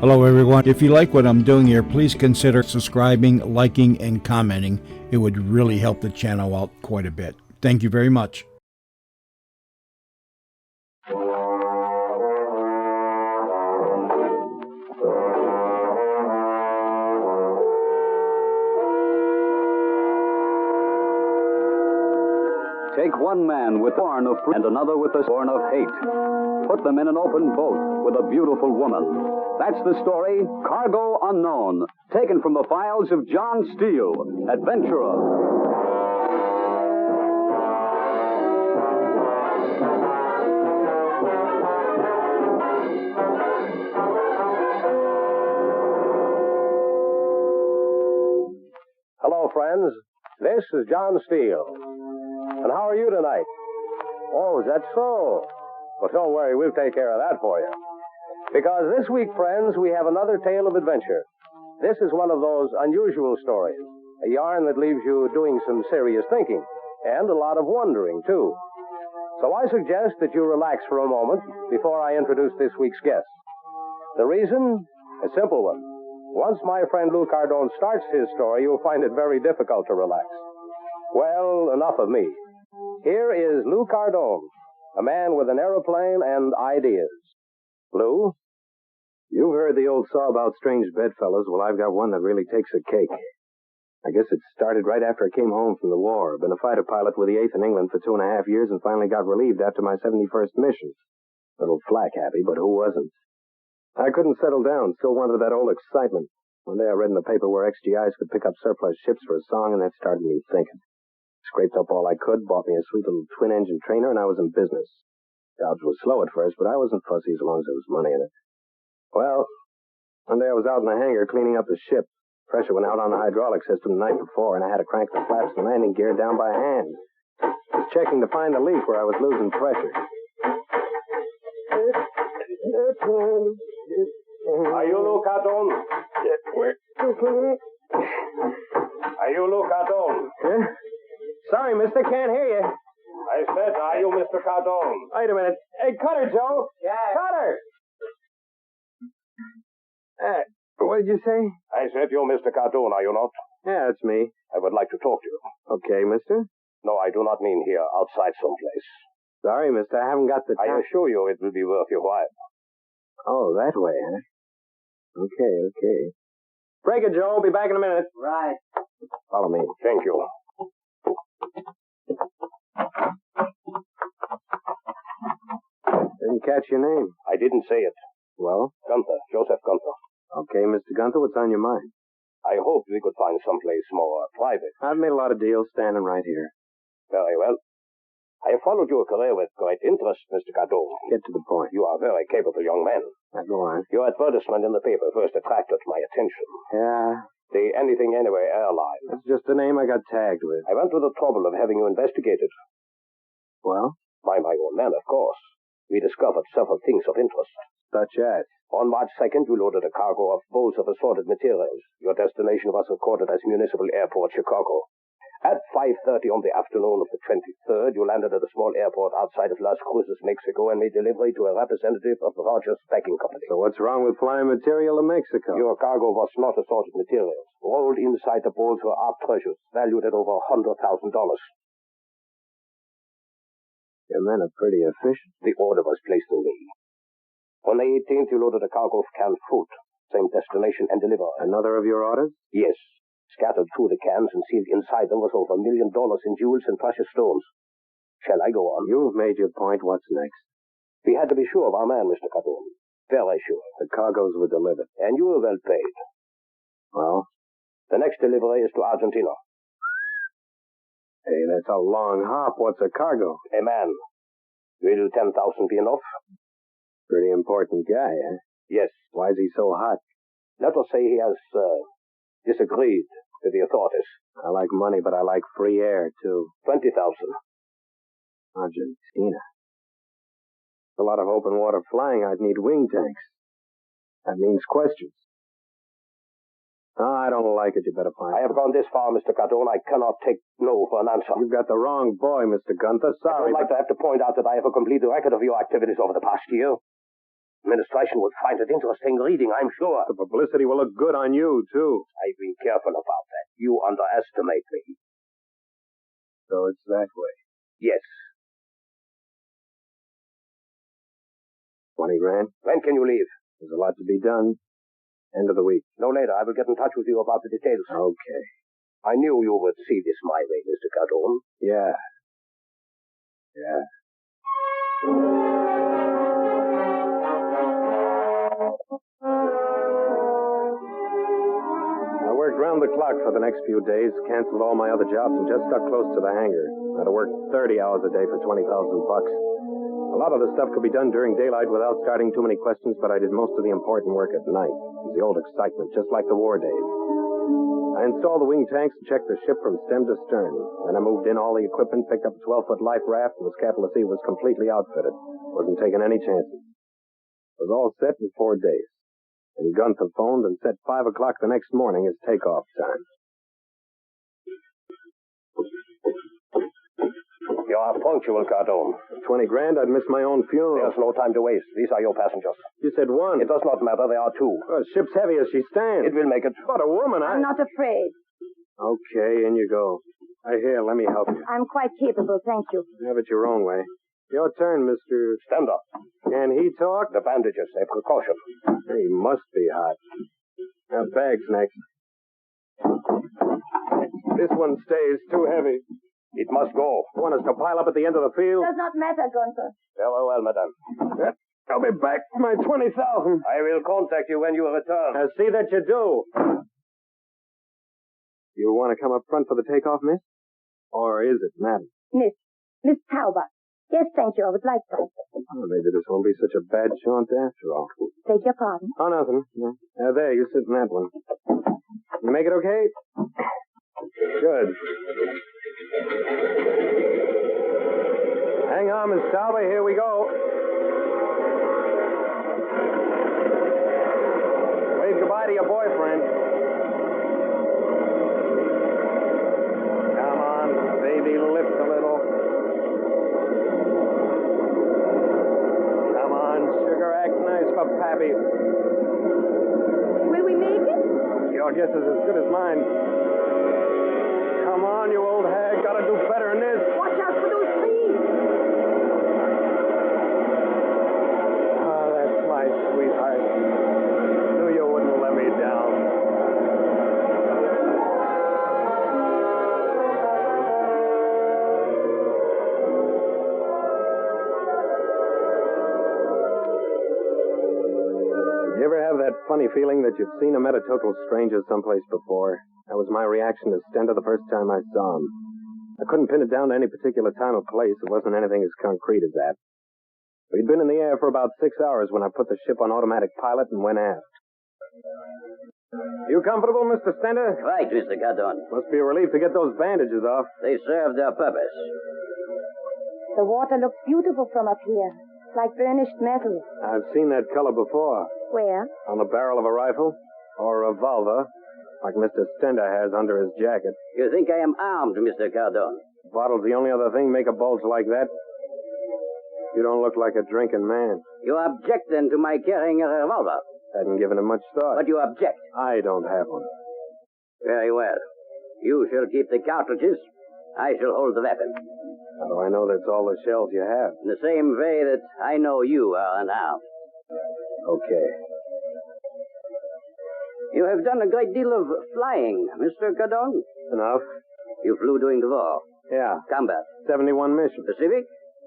Hello, everyone. If you like what I'm doing here, please consider subscribing, liking, and commenting. It would really help the channel out quite a bit. Thank you very much. Take one man with born of and another with the born of hate. Put them in an open boat with a beautiful woman. That's the story, Cargo Unknown, taken from the files of John Steele, adventurer. Hello, friends. This is John Steele. And how are you tonight? Oh, is that so? Well, don't worry, we'll take care of that for you. Because this week, friends, we have another tale of adventure. This is one of those unusual stories, a yarn that leaves you doing some serious thinking, and a lot of wondering, too. So I suggest that you relax for a moment before I introduce this week's guest. The reason? A simple one. Once my friend Lou Cardone starts his story, you'll find it very difficult to relax. Well, enough of me. Here is Lou Cardone, a man with an aeroplane and ideas. Lou? You've heard the old saw about strange bedfellows. Well, I've got one that really takes a cake. I guess it started right after I came home from the war. Been a fighter pilot with the 8th in England for 2.5 years and finally got relieved after my 71st mission. Little flak happy, but who wasn't? I couldn't settle down, still wanted that old excitement. One day I read in the paper where XGIs could pick up surplus ships for a song, and that started me thinking. Scraped up all I could, bought me a sweet little twin-engine trainer, and I was in business. Jobs was slow at first, but I wasn't fussy as long as there was money in it. Well, one day I was out in the hangar cleaning up the ship. Pressure went out on the hydraulic system the night before, and I had to crank the flaps and landing gear down by hand. I was checking to find the leak where I was losing pressure. Are you Lou Cardone? Are you Lou Cardone? Huh? Sorry, mister, can't hear you. I said, are you Mr. Cardone? Wait a minute. Hey, Cutter, Joe. Yeah. Cutter! What did you say? I said, you're Mr. Cardone, are you not? Yeah, that's me. I would like to talk to you. Okay, mister. No, I do not mean here, outside someplace. Sorry, mister, I haven't got the time. I assure you it will be worth your while. Oh, that way, huh? Okay. Break it, Joe. Be back in a minute. Right. Follow me. Thank you. Didn't catch your name. I didn't say it. Well? Gunther, Joseph Gunther. Okay, Mr. Gunther, what's on your mind? I hoped we could find someplace more private. I've made a lot of deals standing right here. Very well. I have followed your career with great interest, Mr. Cardone. Get to the point. You are a very capable young man. Now, go on. Your advertisement in the paper first attracted my attention. Yeah? The Anything Anyway airline. That's just the name I got tagged with. I went to the trouble of having you investigated. Well? By my own man, of course. We discovered several things of interest. Such as? On March 2nd, you loaded a cargo of bowls of assorted materials. Your destination was recorded as Municipal Airport, Chicago. At 5:30 on the afternoon of the 23rd, you landed at a small airport outside of Las Cruces, Mexico, and made delivery to a representative of the Rogers Packing Company. So what's wrong with flying material to Mexico? Your cargo was not assorted materials. Rolled inside the bowls were art treasures, valued at over $100,000. Your men are pretty efficient. The order was placed on me. On the 18th, you loaded a cargo of canned fruit. Same destination and delivery. Another of your orders? Yes. Scattered through the cans and sealed inside them was over $1 million in jewels and precious stones. Shall I go on? You've made your point. What's next? We had to be sure of our man, Mr. Cardone. Very sure. The cargoes were delivered. And you were well paid. Well? The next delivery is to Argentina. Hey, that's a long hop. What's a cargo? A man. Will 10,000 be enough? Pretty important guy, eh? Yes. Why is he so hot? Let us say he has disagreed with the authorities. I like money, but I like free air, too. 20,000. Argentina. A lot of open water flying. I'd need wing tanks. That means questions. I don't like it. You better find I have gone this far, Mr. Cardone. I cannot take no for an answer. You've got the wrong boy, Mr. Gunther. Sorry. I would like to have to point out that I have a complete record of your activities over the past year. Administration would find it interesting reading, I'm sure. The publicity will look good on you, too. I've been careful about that. You underestimate me. So it's that way. Yes. 20 grand? When can you leave? There's a lot to be done. End of the week. No later. I will get in touch with you about the details. Okay. I knew you would see this my way, Mr. Cardone. Yeah. Yeah. I worked round the clock for the next few days, canceled all my other jobs, and just stuck close to the hangar. I had to work 30 hours a day for $20,000. A lot of the stuff could be done during daylight without starting too many questions, but I did most of the important work at night. It was the old excitement, just like the war days. I installed the wing tanks and checked the ship from stem to stern. Then I moved in all the equipment, picked up a 12-foot life raft, and was careful to see it was completely outfitted. Wasn't taking any chances. It was all set in 4 days. And Gunther phoned and said 5 o'clock the next morning is takeoff time. You are punctual, Cardone. 20 grand, I'd miss my own funeral. There's no time to waste. These are your passengers. You said one. It does not matter. There are two. Well, the ship's heavy as she stands. It will make it. But a woman, I'm not afraid. Okay, in you go. Here, let me help you. I'm quite capable, thank you. Have it your own way. Your turn, Mr. Stand up. Can he talk? The bandages, a precaution. He must be hot. Now, bags next. This one stays too heavy. It must go. You want us to pile up at the end of the field? Does not matter, Gunther. Very well, madame. I'll be back for my 20,000. I will contact you when you return. See that you do. You want to come up front for the takeoff, miss? Or is it, madam? Miss Tauber. Yes, thank you. I would like to. Oh, maybe this won't be such a bad jaunt after all. Beg your pardon. Oh, nothing. There, you sit in that one. You make it okay? Good. Hang on, Miss Tauber. Here we go. Wave goodbye to your boyfriend. Come on, baby, lift a little. Come on, sugar, act nice for Pappy. Will we make it? Your guess is as good as mine. Come on, you old hag. Gotta do better than this. Watch out for those trees. Oh, that's my sweetheart. Knew you wouldn't let me down. You ever have that funny feeling that you've seen or met a total stranger someplace before? That was my reaction to Stender the first time I saw him. I couldn't pin it down to any particular time or place. It wasn't anything as concrete as that. We'd been in the air for about 6 hours when I put the ship on automatic pilot and went aft. You comfortable, Mr. Stender? Right, Mr. Cardone. Must be a relief to get those bandages off. They serve their purpose. The water looks beautiful from up here. Like burnished metal. I've seen that color before. Where? On the barrel of a rifle or a revolver, like Mr. Stender has under his jacket. You think I am armed, Mr. Cardone? Bottle's the only other thing make a bulge like that. You don't look like a drinking man. You object, then, to my carrying a revolver? Hadn't given it much thought. But you object. I don't have one. Very well. You shall keep the cartridges. I shall hold the weapon. How do I know that's all the shells you have? In the same way that I know you are unarmed. Okay. You have done a great deal of flying, Mr. Cardone. Enough? You flew during the war. Yeah. Combat. 71 missions. Pacific?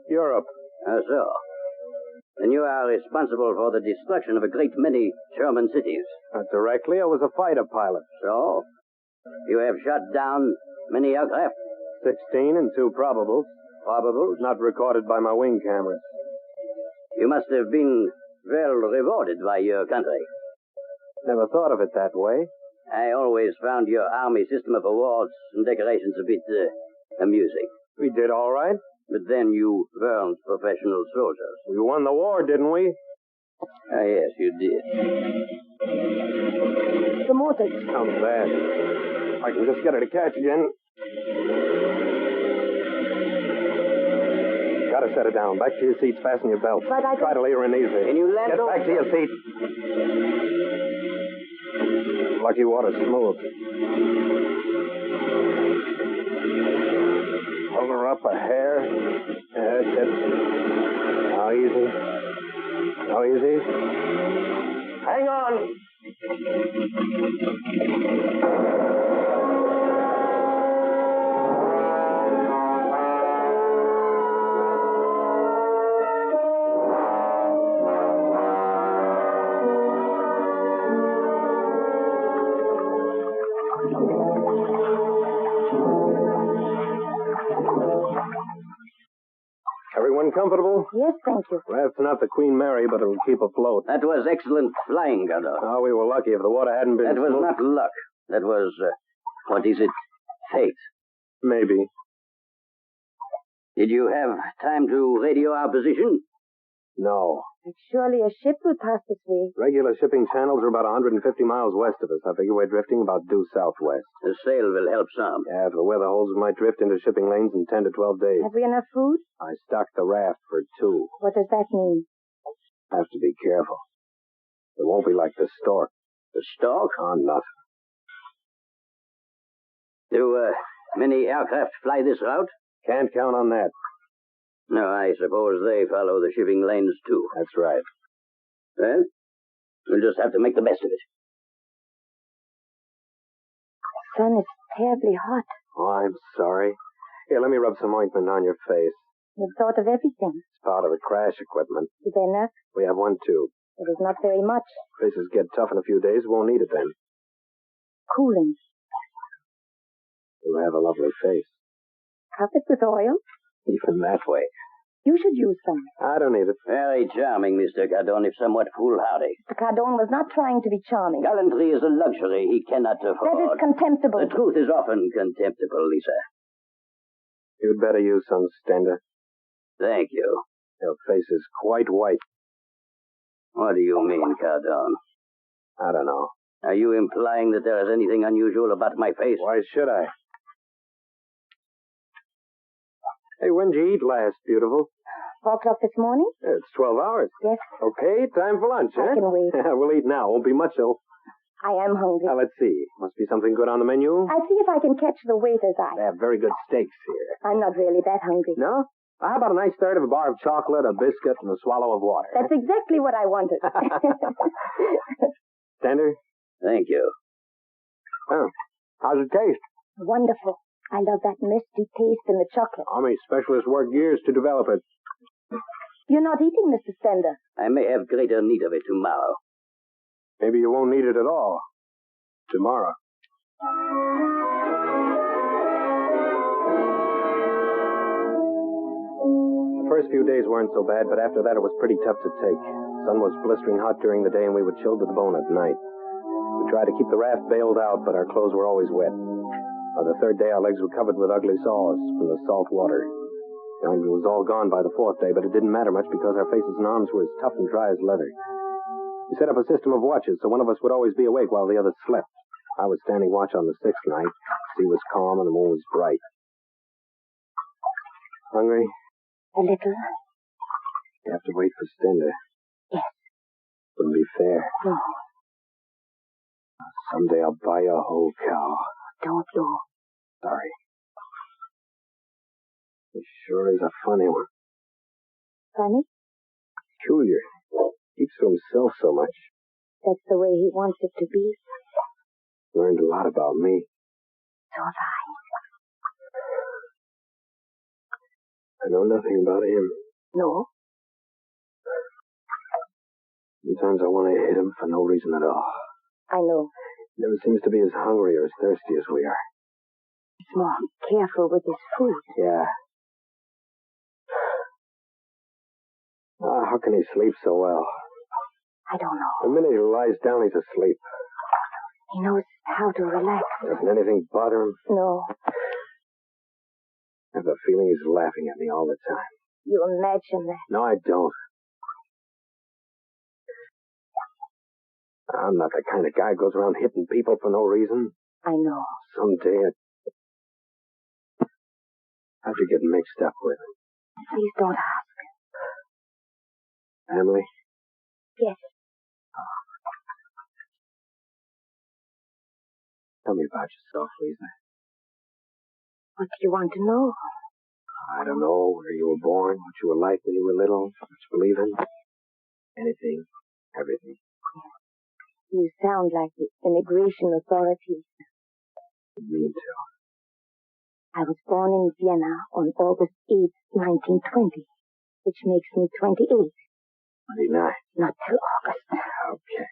Europe. So. Then you are responsible for the destruction of a great many German cities. Not directly. I was a fighter pilot. So? You have shot down many aircraft? 16 and 2 probables. Probables? Not recorded by my wing cameras. You must have been well rewarded by your country. Never thought of it that way. I always found your army system of awards and decorations a bit amusing. We did all right. But then you weren't professional soldiers. We won the war, didn't we? Yes, you did. The motors. Sounds bad. I can just get her to catch again. Gotta set her down. Back to your seats. Fasten your belts. But I Try to lay her in easy. Can you land Get over? back to your seat. Lucky water's smooth. Hold her up a hair. That's it. Now easy. Now easy. Hang on. Everyone comfortable? Yes, thank you. That's not the Queen Mary, but it'll keep afloat. That was excellent flying, Cardone. Oh, we were lucky if the water hadn't been... That was smooth. not luck. That was, what is it? Fate. Maybe. Did you have time to radio our position? No. But surely a ship will pass this way. Regular shipping channels are about 150 miles west of us. I figure we're drifting about due southwest. The sail will help some. Yeah, if the weather holds, we might drift into shipping lanes in 10 to 12 days. Have we enough food? I stocked the raft for 2. What does that mean? Have to be careful. It won't be like the stork. The stork? Oh, nothing. Do many aircraft fly this route? Can't count on that. No, I suppose they follow the shipping lanes, too. That's right. Well, we'll just have to make the best of it. The sun is terribly hot. Oh, I'm sorry. Here, let me rub some ointment on your face. You've thought of everything. It's part of the crash equipment. Is there enough? We have one, too. It is not very much. Faces get tough in a few days. Won't need it then. Cooling. You have a lovely face. Cup it with oil. Even that way. You should use some. I don't need it. Very charming, Mr. Cardone, if somewhat foolhardy. Mr. Cardone was not trying to be charming. Gallantry is a luxury he cannot afford. That is contemptible. The truth is often contemptible, Lisa. You'd better use some, Stender. Thank you. Your face is quite white. What do you mean, Cardone? I don't know. Are you implying that there is anything unusual about my face? Why should I? Hey, when'd you eat last, beautiful? 4 o'clock this morning? It's 12 hours. Yes. Okay, time for lunch, I huh? can wait. We'll eat now. Won't be much, though. I am hungry. Now, let's see. Must be something good on the menu. I'll see if I can catch the waiter's They eye. have very good steaks here. I'm not really that hungry. No? How about a nice third of a bar of chocolate, a biscuit, and a swallow of water? That's exactly what I wanted. Stender? Thank you. Oh, how's it taste? Wonderful. I love that misty taste in the chocolate. Army specialists work years to develop it. You're not eating, Mr. Stender. I may have greater need of it tomorrow. Maybe you won't need it at all. Tomorrow. The first few days weren't so bad, but after that it was pretty tough to take. The sun was blistering hot during the day, and we were chilled to the bone at night. We tried to keep the raft bailed out, but our clothes were always wet. By the 3rd day, our legs were covered with ugly sores from the salt water. The ointment was all gone by the 4th day, but it didn't matter much because our faces and arms were as tough and dry as leather. We set up a system of watches, so one of us would always be awake while the others slept. I was standing watch on the 6th night. The sea was calm and the moon was bright. Hungry? A little. You have to wait for Stender. Yes. Wouldn't be fair. No. Someday I'll buy you a whole cow. Don't you? Sorry. He sure is a funny one. Funny? Peculiar. Keeps to himself so much. That's the way he wants it to be. Learned a lot about me. So have I. I know nothing about him. No? Sometimes I want to hit him for no reason at all. I know. He never seems to be as hungry or as thirsty as we are. He's more careful with his food. Yeah. How can he sleep so well? I don't know. The minute he lies down, he's asleep. He knows how to relax. Doesn't anything bother him? No. I have a feeling he's laughing at me all the time. You imagine that. No, I don't. I'm not the kind of guy who goes around hitting people for no reason. I know. Someday I have to get mixed up with him. Please don't ask. Family? Yes. Tell me about yourself, Lisa. What do you want to know? I don't know where you were born, what you were like when you were little, what you believe in. Anything, everything. You sound like the immigration authorities. Me too. I was born in Vienna on August 8th, 1920, which makes me 28. 29. Not till August. Okay.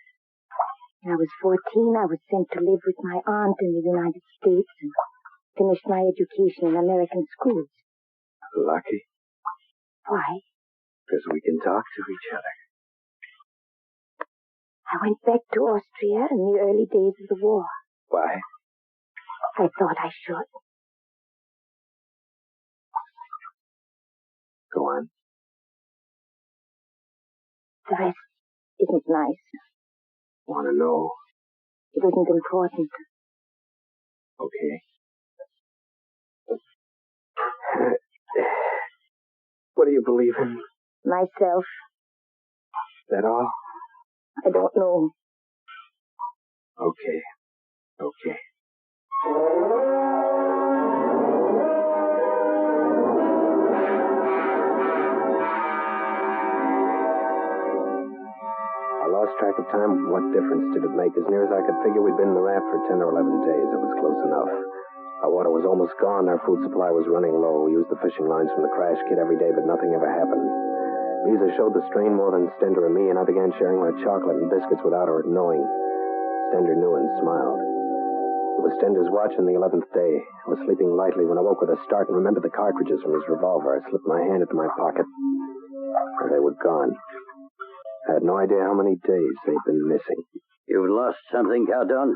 When I was 14, I was sent to live with my aunt in the United States and finished my education in American schools. Lucky, Why? because we can talk to each other. I went back to Austria in the early days of the war. Why? I thought I should. Go on. The rest isn't nice. Want to know? It isn't important. Okay. What do you believe in? Myself, Is that all? I don't know. Okay. Okay. I lost track of time. What difference did it make? As near as I could figure, we'd been in the raft for 10 or 11 days. It was close enough. Our water was almost gone. Our food supply was running low. We used the fishing lines from the crash kit every day, but nothing ever happened. Lisa showed the strain more than Stender and me, and I began sharing my chocolate and biscuits without her knowing. Stender knew and smiled. It was Stender's watch on the 11th day. I was sleeping lightly when I woke with a start and remembered the cartridges from his revolver. I slipped my hand into my pocket, and they were gone. I had no idea how many days they'd been missing. You've lost something, Cardone?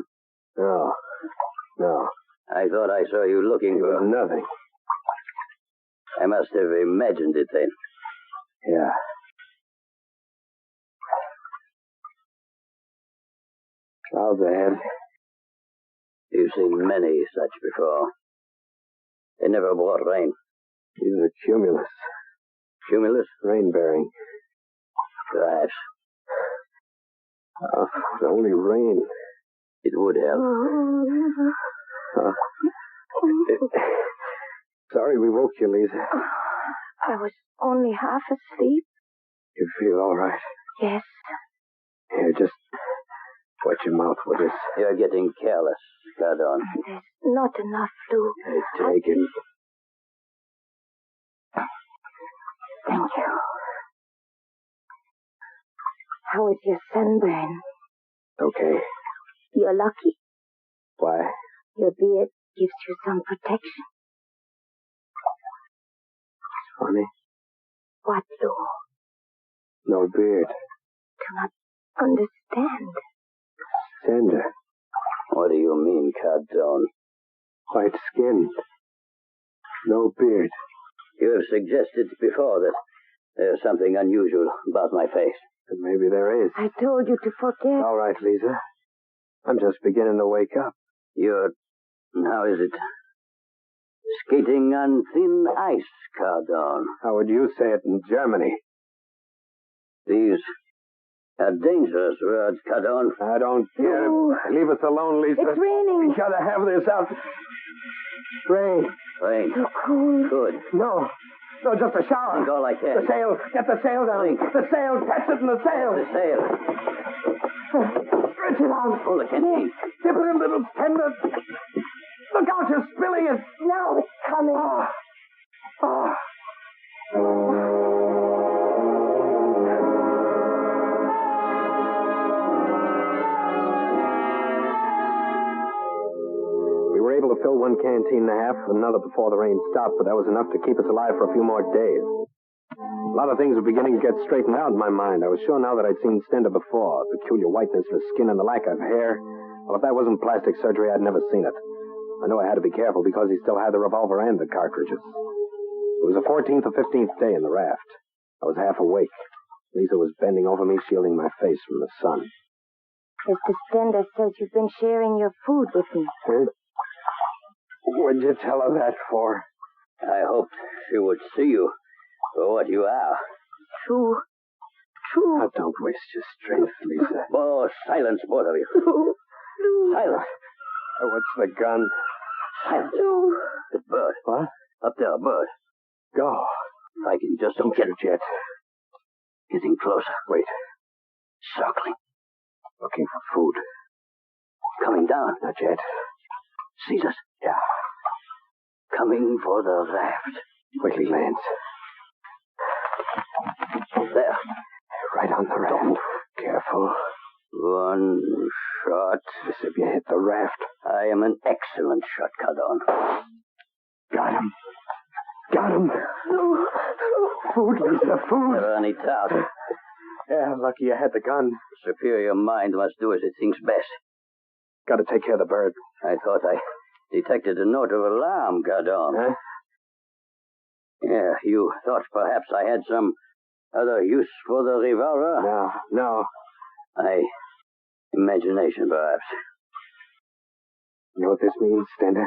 No. I thought I saw you looking It was for... nothing. I must have imagined it then. Yeah. Clouds ahead. You've seen many such before. They never brought rain. These are cumulus. Cumulus? Rain-bearing. Perhaps. Oh, if only rain. It would help. Sorry we woke you, Lisa. I was only half asleep. You feel all right? Yes. Here, just wet your mouth with this. You're getting careless, Cardone. There's not enough fluid. Hey, take it. Thank you. How is your sunburn? Okay. You're lucky. Why? Your beard gives you some protection. It's funny. What, Lou? No beard. Do not understand. Tender. What do you mean, Cardone? White skin. No beard. You have suggested before that there's something unusual about my face. And maybe there is. I told you to forget. All right, Lisa. I'm just beginning to wake up. You're... How is it? Skating on thin ice, Cardone. How would you say it in Germany? These are dangerous words, Cardone. I don't care. No. Leave us alone, Lisa. It's raining. We gotta have this out. Rain. Rain. So cold. Good. No, just a shower. Go like that. The sail. Get the sail down. The sail. Catch it in the sail. The sail. Stretch it out. Hold it, Kenny. Dip it in little tender. Look out, you're spilling it. Now it's coming. We were able to fill one canteen and a half, another before the rain stopped, but that was enough to keep us alive for a few more days. A lot of things were beginning to get straightened out in my mind. I was sure now that I'd seen Stender before. Peculiar whiteness of the skin and the lack of hair. Well, if that wasn't plastic surgery, I'd never seen it. I knew I had to be careful because he still had the revolver and the cartridges. It was the 14th or 15th day in the raft. I was half awake. Lisa was bending over me, shielding my face from the sun. Mr. Stender says you've been sharing your food with me. Huh? What'd you tell her that for? I hoped she would see you for what you are. True. Now, don't waste your strength, Lisa. Oh, silence, both of you. Lou. Silence. What's the gun? Silence. Lou. The bird. What? Up there, a bird. Go. If I can just Don't get shoot yet. getting closer. Wait. Circling. Looking for food. Coming down. Not yet. Sees us. Yeah. Coming for the raft. Wait till he lands. There. Right on the raft. Careful. One shot. As if you hit the raft. I am an excellent shot, Cardon. Got him. Got him. Lou. Food, Lisa, food. Never any doubt. Yeah, lucky you had the gun. Superior mind must do as it thinks best. Got to take care of the bird. I thought I detected a note of alarm, Cardon. Huh? Yeah, you thought perhaps I had some other use for the revolver? No. Imagination, perhaps. You know what this means, Stender?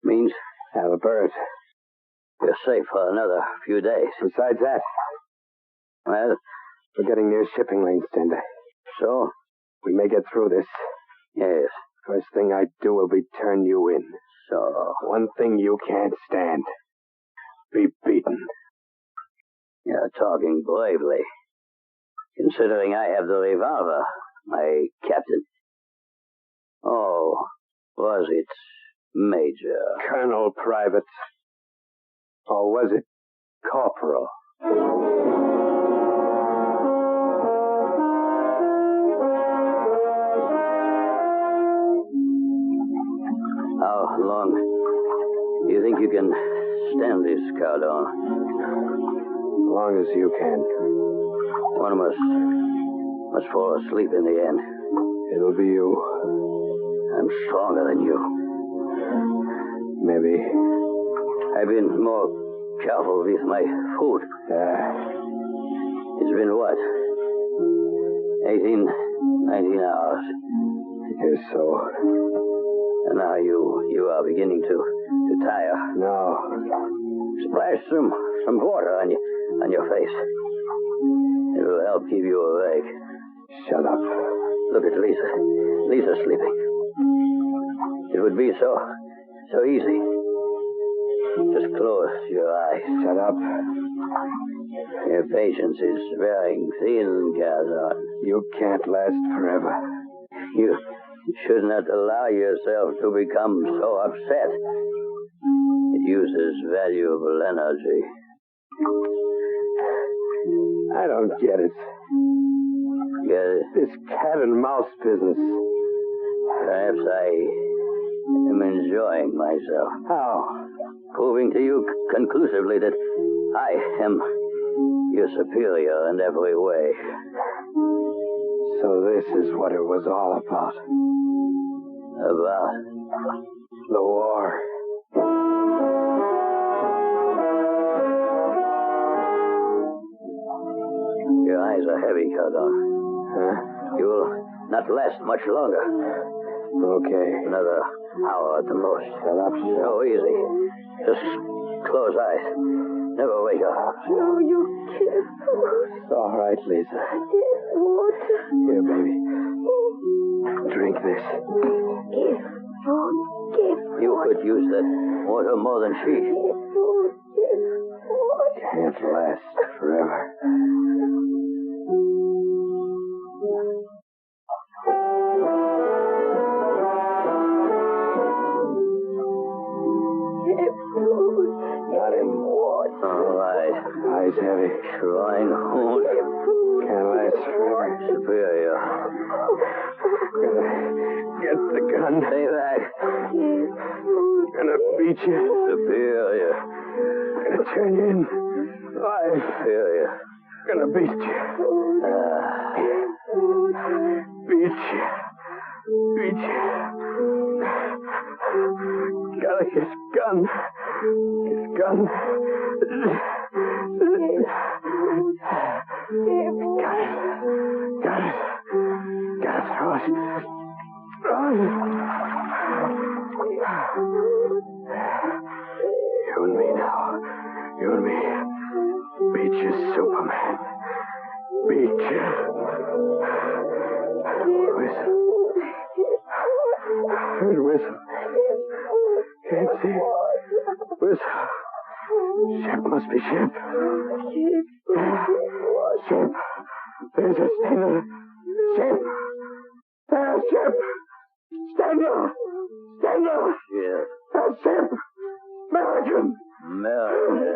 Means Have a bird. you're safe for another few days. Besides that, Well, we're getting near shipping lanes, Stender. so? We may get through this. Yes. First thing I do will be turn you in. So, One thing you can't stand. Be beaten. you're talking bravely. Considering I have the revolver, my captain. Oh, was it Major? Colonel Private. Or was it Corporal? How long do you think you can stand this, Cardon? As long as you can. One must fall asleep in the end. It'll be you. I'm stronger than you. Maybe. I've been more careful with my food. It's been what? 19 hours. Yes, so. And now you are beginning to tire. No. Splash some water on your face. It will help keep you awake. Shut up. Look at Lisa. Lisa's sleeping. It would be so easy. Just close your eyes. Shut up. Your patience is wearing thin, Cardon. You can't last forever. You should not allow yourself to become so upset. It uses valuable energy. I don't get it. Get it? This cat and mouse business. Perhaps I am enjoying myself. How? Proving to you conclusively that I am your superior in every way. So this is what it was all about. About The war. your eyes are heavy, Cardon. Huh? You will not last much longer. Okay. Another hour at the most. Shut up. So easy. Just close eyes. Never wake up. No, you can't. It's all right, Lisa. There's water. Here, baby. Drink this. Give food. You could use that water more than she. Give food. Give water. Can't last forever. Give food. Got him. Water. All right. Eyes heavy. Shrine hold. Give food. Can't last forever. Superior. Gonna get the gun. Stay back. Give food. Gonna beat you. Superior. Gonna turn you in. Live. Superior. Gonna beat you. Beat you. Beat you. Gotta his gun. His gun. Got it. Got it. Gotta throw it. Throw it. You and me now. You and me. Beat you, Superman. Beat you. Whistle. Heard whistle. Can't see. Whistle. Ship must be ship. Ship. There's a Steele. Ship. There's ship. Steele. Steele. Yeah. There's ship. American. America.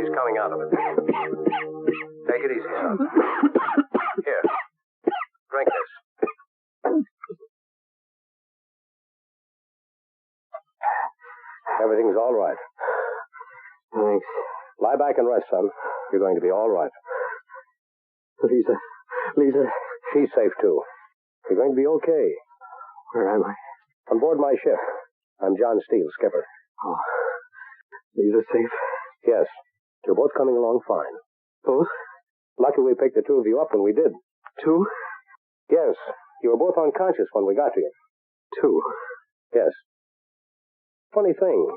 He's coming out of it. Take it easy, son. Here. Drink this. Everything's all right. Thanks. Lie back and rest, son. You're going to be all right. Lisa. She's safe, too. You're going to be okay. Where am I? On board my ship. I'm John Steele, skipper. Oh. Lisa's safe? Yes. You're both coming along fine. Both? Lucky we picked the two of you up when we did. Two? Yes. You were both unconscious when we got to you. Two. Yes. Funny thing.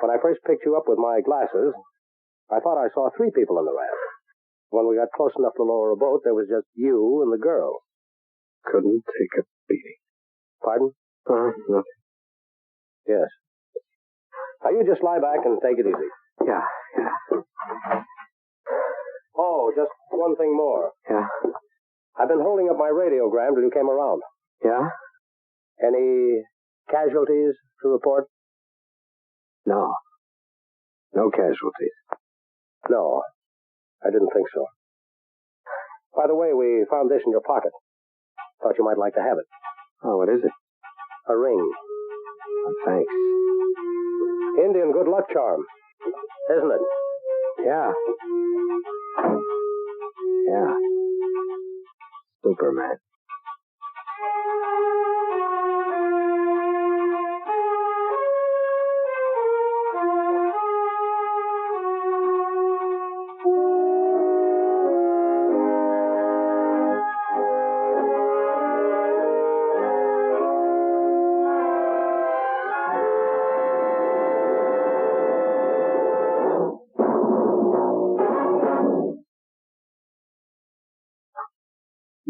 When I first picked you up with my glasses, I thought I saw 3 people on the raft. When we got close enough to lower a boat, there was just you and the girl. Couldn't take a beating. Pardon? Nothing. Yes. Now you just lie back and take it easy. Yeah. Oh, just one thing more. Yeah. I've been holding up my radiogram till you came around. Yeah? Any casualties to report? No. No casualties. No, I didn't think so. By the way, we found this in your pocket. Thought you might like to have it. Oh, what is it? A ring. Oh, thanks. Indian good luck charm, isn't it? Yeah. Yeah. Superman.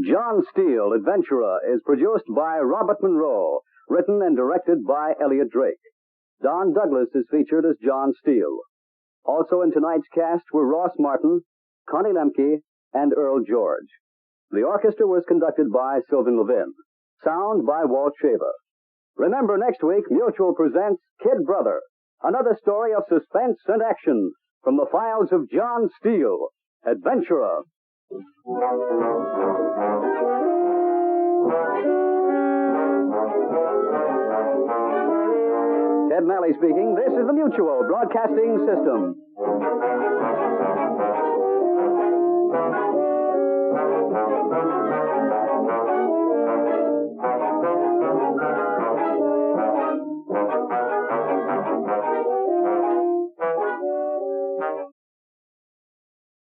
John Steele, Adventurer, is produced by Robert Monroe, written and directed by Elliot Drake. Don Douglas is featured as John Steele. Also in tonight's cast were Ross Martin, Connie Lemke, and Earl George. The orchestra was conducted by Sylvan Levin. Sound by Walt Shaver. Remember, next week, Mutual presents Kid Brother, another story of suspense and action from the files of John Steele, Adventurer. Ted Malley speaking. This is the Mutual Broadcasting System.